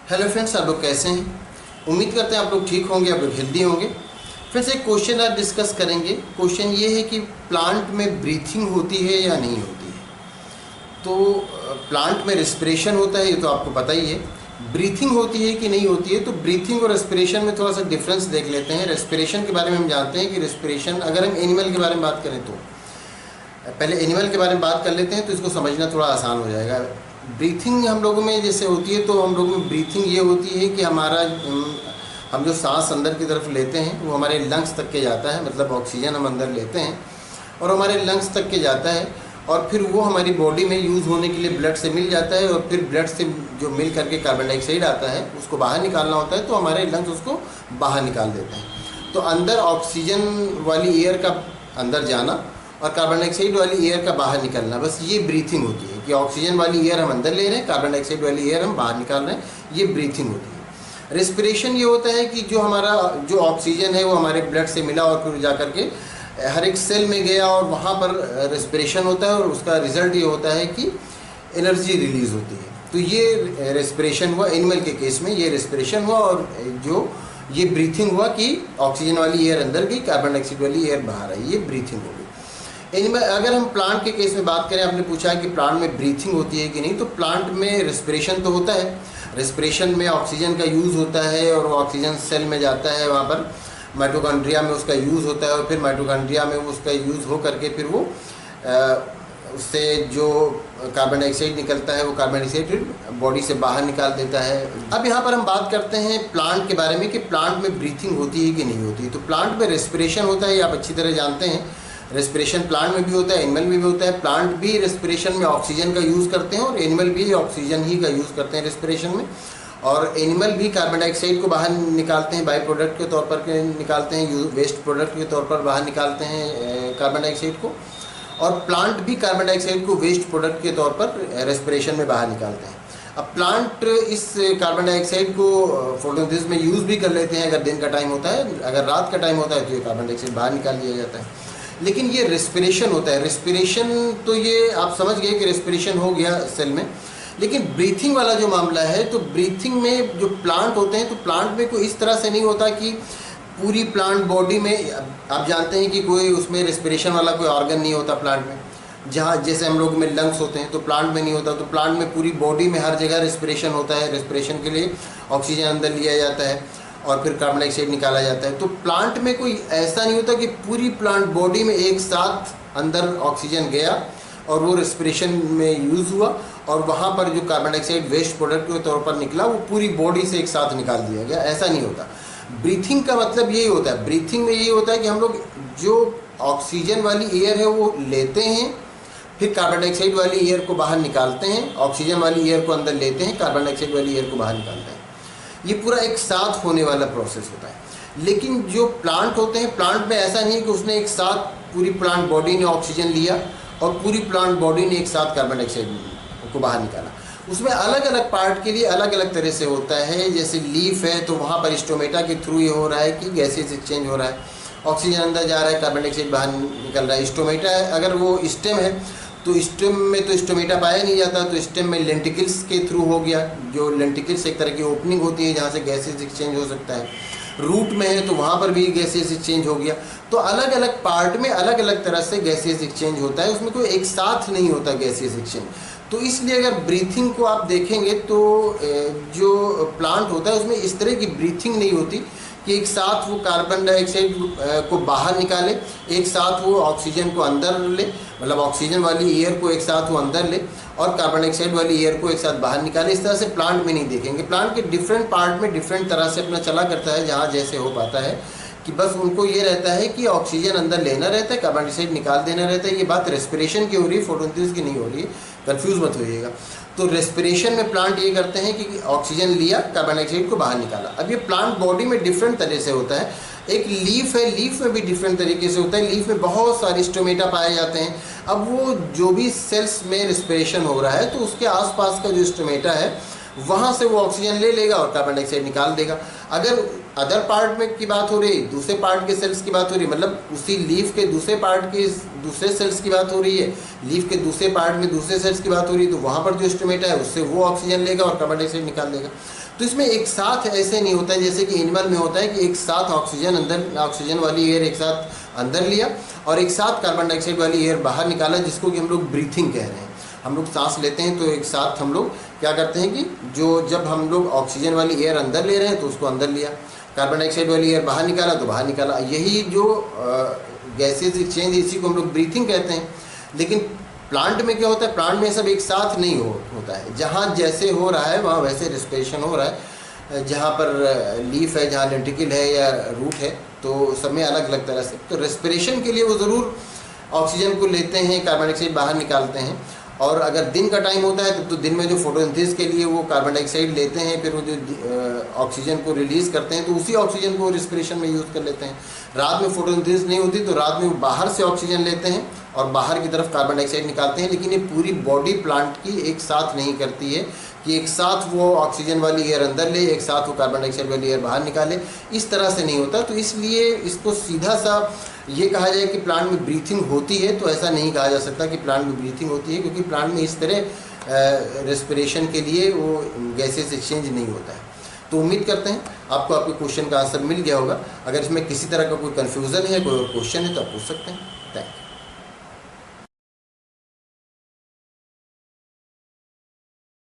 Hello friends, आप लोग कैसे हैं? उम्मीद करते हैं आप लोग ठीक होंगे, आप लोग हेल्दी होंगे। फ्रेंड्स, एक क्वेश्चन आज डिस्कस करेंगे। क्वेश्चन ये है कि प्लांट में ब्रीथिंग होती है या नहीं होती है। तो प्लांट में रेस्पिरेशन होता है, ये तो आपको पता ही है। ब्रीथिंग होती है कि नहीं होती है, तो ब्रीथिंग और रेस्पिरेशन में थोड़ा सा डिफरेंस देख लेते हैं। रेस्पिरेशन के बारे में हम जानते हैं कि रेस्पिरेशन, अगर हम एनिमल के बारे में बात करें तो पहले एनिमल के बारे में बात कर लेते हैं, तो इसको समझना थोड़ा आसान हो जाएगा। ब्रीथिंग हम लोगों में जैसे होती है, तो हम लोगों में ब्रीथिंग ये होती है कि हम जो सांस अंदर की तरफ लेते हैं वो हमारे लंग्स तक के जाता है, मतलब ऑक्सीजन हम अंदर लेते हैं और हमारे लंग्स तक के जाता है, और फिर वो हमारी बॉडी में यूज़ होने के लिए ब्लड से मिल जाता है, और फिर ब्लड से जो मिल करके कार्बन डाइऑक्साइड आता है उसको बाहर निकालना होता है, तो हमारे लंग्स उसको बाहर निकाल देते हैं। तो अंदर ऑक्सीजन वाली एयर का अंदर जाना और कार्बन डाइऑक्साइड वाली एयर का बाहर निकलना, बस ये ब्रीथिंग होती है कि ऑक्सीजन वाली एयर हम अंदर ले रहे हैं, कार्बन डाइऑक्साइड वाली एयर हम बाहर निकाल रहे हैं, ये ब्रीथिंग होती है। रेस्पिरेशन ये होता है कि जो ऑक्सीजन है वो हमारे ब्लड से मिला और फिर जा करके हर एक सेल में गया और वहाँ पर रेस्पिरेशन होता है, और उसका रिजल्ट ये होता है कि एनर्जी रिलीज़ होती है। तो ये रेस्पिरेशन हुआ एनिमल के केस में, ये रेस्पिरेशन हुआ, और जो ये ब्रीथिंग हुआ कि ऑक्सीजन वाली एयर अंदर गई, कार्बन डाइऑक्साइड वाली एयर बाहर आई, ये ब्रीथिंग हो गई। एनिमल, अगर हम प्लांट के केस में बात करें, आपने पूछा है कि प्लांट में ब्रीथिंग होती है कि नहीं, तो प्लांट में रेस्पिरेशन तो होता है। रेस्पिरेशन में ऑक्सीजन का यूज़ होता है और वो ऑक्सीजन सेल में जाता है, वहाँ पर माइटोकॉन्ड्रिया में उसका यूज़ होता है, और फिर माइटोकॉन्ड्रिया में उसका यूज़ हो करके फिर वो उससे जो कार्बन डाइऑक्साइड निकलता है वो कार्बन डाइऑक्साइड बॉडी से बाहर निकाल देता है। अब यहाँ पर हम बात करते हैं प्लांट के बारे में कि प्लांट में ब्रीथिंग होती है कि नहीं होती है। तो प्लांट में रेस्पिरेशन होता है, ये आप अच्छी तरह जानते हैं। रेस्पिरेशन प्लांट में भी होता है, एनिमल में भी होता है। प्लांट भी रेस्पिरेशन में ऑक्सीजन का यूज़ करते हैं और एनिमल भी ऑक्सीजन ही का यूज़ करते हैं रेस्पिरेशन में। और एनिमल भी कार्बन डाइऑक्साइड को बाहर निकालते हैं, बाई प्रोडक्ट के तौर पर निकालते हैं, वेस्ट प्रोडक्ट के तौर पर बाहर निकालते हैं कार्बन डाइऑक्साइड को। और प्लांट भी कार्बन डाइऑक्साइड को वेस्ट प्रोडक्ट के तौर पर रेस्पिरेशन में बाहर निकालते हैं। अब प्लांट इस कार्बन डाइऑक्साइड को फोटोसिंथेसिस में यूज़ भी कर लेते हैं। अगर दिन का टाइम होता है, अगर रात का टाइम होता है, तो ये कार्बन डाइऑक्साइड बाहर निकाल दिया जाता है। लेकिन ये रेस्पिरेशन होता है। रेस्पिरेशन तो ये आप समझ गए कि रेस्पिरेशन हो गया सेल में। लेकिन ब्रीथिंग वाला जो मामला है, तो ब्रीथिंग में जो प्लांट होते हैं, तो प्लांट में कोई इस तरह से नहीं होता कि पूरी प्लांट बॉडी में, आप जानते हैं कि कोई उसमें रेस्पिरेशन वाला कोई ऑर्गन नहीं होता प्लांट में। जहाँ जैसे हम लोग में लंग्स होते हैं, तो प्लांट में नहीं होता। तो प्लांट में पूरी बॉडी में हर जगह रेस्पिरेशन होता है। रेस्पिरेशन के लिए ऑक्सीजन अंदर लिया जाता है और फिर कार्बन डाइऑक्साइड निकाला जाता है। तो प्लांट में कोई ऐसा नहीं होता कि पूरी प्लांट बॉडी में एक साथ अंदर ऑक्सीजन गया और वो रेस्पिरेशन में यूज़ हुआ, और वहाँ पर जो कार्बन डाइऑक्साइड वेस्ट प्रोडक्ट के तौर पर निकला वो पूरी बॉडी से एक साथ निकाल दिया गया, ऐसा नहीं होता। ब्रीथिंग का मतलब यही होता है। ब्रीथिंग में यही होता है कि हम लोग जो ऑक्सीजन वाली एयर है वो लेते हैं, फिर कार्बन डाइऑक्साइड वाली एयर को बाहर निकालते हैं, ऑक्सीजन वाली एयर को अंदर लेते हैं, कार्बन डाइऑक्साइड वाली एयर को बाहर निकालते हैं। ये पूरा एक साथ होने वाला प्रोसेस होता है। लेकिन जो प्लांट होते हैं, प्लांट में ऐसा नहीं कि उसने एक साथ पूरी प्लांट बॉडी ने ऑक्सीजन लिया और पूरी प्लांट बॉडी ने एक साथ कार्बन डाइऑक्साइड को बाहर निकाला। उसमें अलग अलग पार्ट के लिए अलग अलग तरह से होता है। जैसे लीफ है, तो वहाँ पर स्टोमेटा के थ्रू ये हो रहा है कि गैसेस एक्सचेंज हो रहा है, ऑक्सीजन अंदर जा रहा है, कार्बन डाइऑक्साइड बाहर निकल रहा है। स्टोमेटा है, अगर वो स्टेम है तो स्टेम में तो स्टोमेटा पाया नहीं जाता, तो स्टेम में लेंटिकल्स के थ्रू हो गया। जो लेंटिकल्स एक तरह की ओपनिंग होती है जहाँ से गैसेस एक्सचेंज हो सकता है। रूट में है तो वहाँ पर भी गैसेस एक्सचेंज हो गया। तो अलग अलग पार्ट में अलग अलग तरह से गैसेस एक्सचेंज होता है, उसमें कोई एक साथ नहीं होता गैसेस एक्सचेंज। तो इसलिए अगर ब्रीथिंग को आप देखेंगे तो जो प्लांट होता है उसमें इस तरह की ब्रीथिंग नहीं होती कि एक साथ वो कार्बन डाइऑक्साइड को बाहर निकाले, एक साथ वो ऑक्सीजन को अंदर ले, मतलब ऑक्सीजन वाली एयर को एक साथ वो अंदर ले और कार्बन डाइऑक्साइड वाली एयर को एक साथ बाहर निकाले। इस तरह से प्लांट में नहीं देखेंगे। प्लांट के डिफरेंट पार्ट में डिफरेंट तरह से अपना चला करता है, जहाँ जैसे हो पाता है कि बस उनको ये रहता है कि ऑक्सीजन अंदर लेना रहता है, कार्बन डाइऑक्साइड निकाल देना रहता है। ये बात रेस्पिरेशन की हो रही है, फोटोसिंथेसिस की नहीं हो रही है, कंफ्यूज मत होइएगा। तो रेस्पिरेशन में प्लांट ये करते हैं कि ऑक्सीजन लिया, कार्बन डाइऑक्साइड को बाहर निकाला। अब ये प्लांट बॉडी में डिफरेंट तरह से होता है। एक लीफ है, लीफ में भी डिफरेंट तरीके से होता है। लीफ में बहुत सारे स्टोमेटा पाए जाते हैं। अब वो जो भी सेल्स में रेस्पिरेशन हो रहा है, तो उसके आसपास का जो स्टोमेटा है वहाँ से वो ऑक्सीजन ले लेगा और कार्बन डाइऑक्साइड निकाल देगा। अगर अदर पार्ट में की बात हो रही, दूसरे पार्ट के सेल्स की बात हो रही, मतलब उसी लीफ के दूसरे पार्ट के दूसरे सेल्स की बात हो रही है, लीफ के दूसरे पार्ट में दूसरे सेल्स की बात हो रही है, तो वहाँ पर जो स्टोमेटा है उससे वो ऑक्सीजन लेगा और कार्बन डाइऑक्साइड निकाल देगा। तो इसमें एक साथ ऐसे नहीं होता है जैसे कि एनिमल में होता है कि एक साथ ऑक्सीजन वाली एयर एक साथ अंदर लिया और एक साथ कार्बन डाइऑक्साइड वाली एयर बाहर निकाला, जिसको कि हम लोग ब्रीथिंग कह रहे हैं। हम लोग सांस लेते हैं तो एक साथ हम लोग क्या करते हैं कि जब हम लोग ऑक्सीजन वाली एयर अंदर ले रहे हैं तो उसको अंदर लिया, कार्बन डाइऑक्साइड वाली एयर बाहर निकाला तो बाहर निकाला। यही जो गैसेज एक्सचेंज, इसी को हम लोग ब्रीथिंग कहते हैं। लेकिन प्लांट में क्या होता है, प्लांट में सब एक साथ नहीं होता है। जहाँ जैसे हो रहा है वहाँ वैसे रेस्पिरेशन हो रहा है। जहाँ पर लीफ है, जहाँ लेंटिकल है या रूट है, तो सब में अलग अलग तरह से। तो रेस्पिरेशन के लिए वो ज़रूर ऑक्सीजन को लेते हैं, कार्बन डाइऑक्साइड बाहर निकालते हैं। और अगर दिन का टाइम होता है तब तो दिन में जो फोटोसिंथेसिस के लिए वो कार्बन डाइऑक्साइड लेते हैं, फिर वो जो ऑक्सीजन को रिलीज़ करते हैं तो उसी ऑक्सीजन को रेस्पिरेशन में यूज़ कर लेते हैं। रात में फोटोसिंथेसिस नहीं होती तो रात में वो बाहर से ऑक्सीजन लेते हैं और बाहर की तरफ कार्बन डाइऑक्साइड निकालते हैं। लेकिन ये पूरी बॉडी प्लांट की एक साथ नहीं करती है कि एक साथ वो ऑक्सीजन वाली एयर अंदर ले, एक साथ वो कार्बन डाइऑक्साइड वाली एयर बाहर निकाले, इस तरह से नहीं होता। तो इसलिए इसको सीधा सा ये कहा जाए कि प्लांट में ब्रीथिंग होती है तो ऐसा नहीं कहा जा सकता कि प्लांट में ब्रीथिंग होती है, क्योंकि प्लांट में इस तरह रेस्पिरेशन के लिए वो गैसेस एक्सचेंज नहीं होता है। तो उम्मीद करते हैं आपको आपके क्वेश्चन का आंसर मिल गया होगा। अगर इसमें किसी तरह का कोई कन्फ्यूज़न है, कोई और क्वेश्चन है तो आप पूछ सकते हैं।